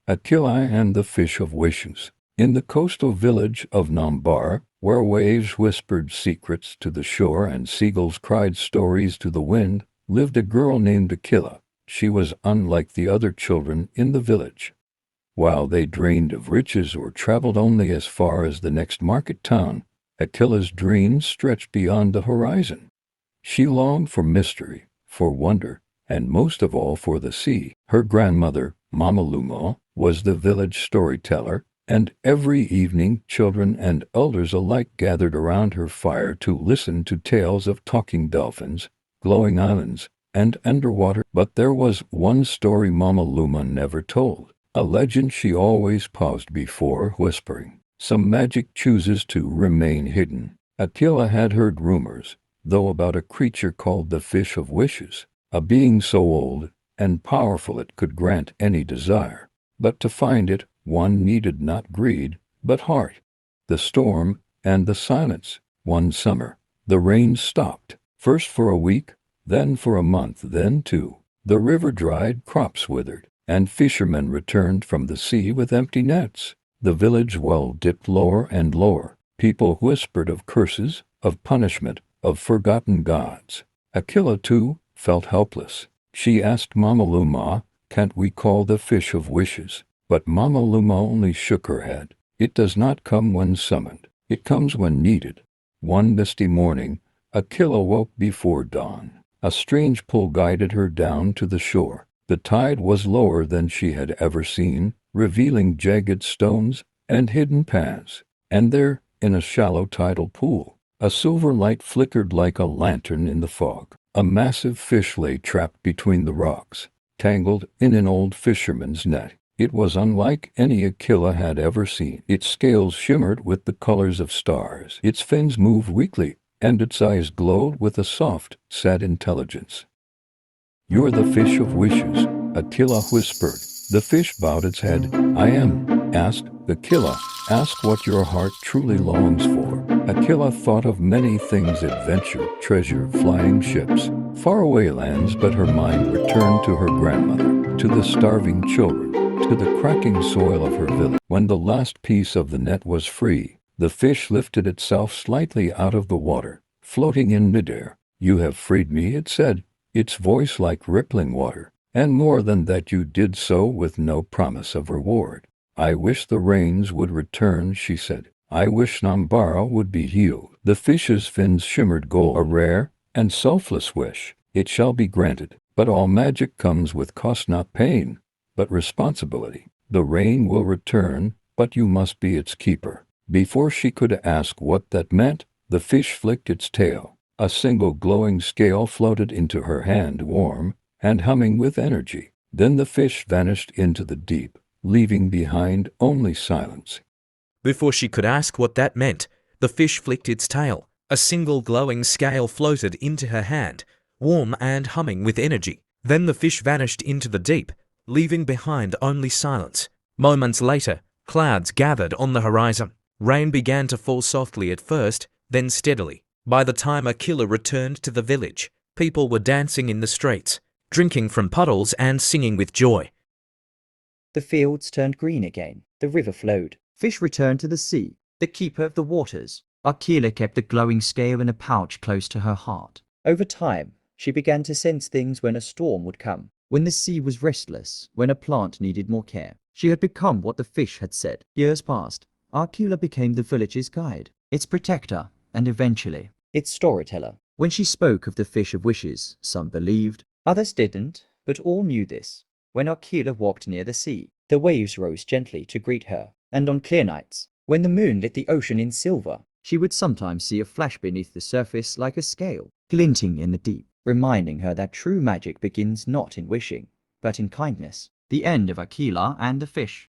Akila and the Fish of Wishes. In the coastal village of Nambar, where waves whispered secrets to the shore and seagulls cried stories to the wind, lived a girl named Akila. She was unlike the other children in the village. While they dreamed of riches or traveled only as far as the next market town, Akila's dreams stretched beyond the horizon. She longed for mystery, for wonder, and most of all for the sea. Her grandmother, Mama Luma, was the village storyteller, and every evening children and elders alike gathered around her fire to listen to tales of talking dolphins, glowing islands, and underwater. But there was one story Mama Luma never told, a legend she always paused before whispering. Some magic chooses to remain hidden. Akila had heard rumors, though, about a creature called the Fish of Wishes, a being so old and powerful it could grant any desire. But to find it, one needed not greed, but heart. The storm and the silence. One summer, the rains stopped, first for a week, then for a month, then 2. The river dried, crops withered, and fishermen returned from the sea with empty nets. The village well dipped lower and lower. People whispered of curses, of punishment, of forgotten gods. Akila, too, felt helpless. She asked Mama Luma, "Can't we call the Fish of Wishes?" But Mama Luma only shook her head. It does not come when summoned. It comes when needed. One misty morning, Akila woke before dawn. A strange pull guided her down to the shore. The tide was lower than she had ever seen, revealing jagged stones and hidden paths. And there, in a shallow tidal pool, a silver light flickered like a lantern in the fog. A massive fish lay trapped between the rocks, tangled in an old fisherman's net. It was unlike any Akila had ever seen. Its scales shimmered with the colors of stars. Its fins moved weakly, and its eyes glowed with a soft, sad intelligence. "You're the Fish of Wishes," Akila whispered. The fish bowed its head. "I am." "Ask, Akila, ask what your heart truly longs for." Akila thought of many things: adventure, treasure, flying ships, faraway lands, but her mind returned to her grandmother, to the starving children, to the cracking soil of her village. When the last piece of the net was free, the fish lifted itself slightly out of the water, floating in midair. "You have freed me," it said, its voice like rippling water. "And more than that, you did so with no promise of reward." "I wish the rains would return," she said. "I wish Nambara would be healed." The fish's fins shimmered gold, a rare and selfless wish. "It shall be granted. But all magic comes with cost, not pain, but responsibility. The rain will return, but you must be its keeper." Before she could ask what that meant, the fish flicked its tail. A single glowing scale floated into her hand, warm and humming with energy. Then the fish vanished into the deep, leaving behind only silence. Before she could ask what that meant, the fish flicked its tail. A single glowing scale floated into her hand, warm and humming with energy. Then the fish vanished into the deep, leaving behind only silence. Moments later, clouds gathered on the horizon. Rain began to fall softly at first, then steadily. By the time Akila returned to the village, people were dancing in the streets, drinking from puddles and singing with joy. The fields turned green again. The river flowed. Fish returned to the sea, the keeper of the waters. Akila kept the glowing scale in a pouch close to her heart. Over time, she began to sense things: when a storm would come, when the sea was restless, when a plant needed more care. She had become what the fish had said. Years passed. Akila became the village's guide, its protector, and eventually, its storyteller. When she spoke of the Fish of Wishes, some believed, others didn't, but all knew this. When Akila walked near the sea, the waves rose gently to greet her, and on clear nights, when the moon lit the ocean in silver, she would sometimes see a flash beneath the surface like a scale, glinting in the deep, reminding her that true magic begins not in wishing, but in kindness. The end of Akila and the Fish.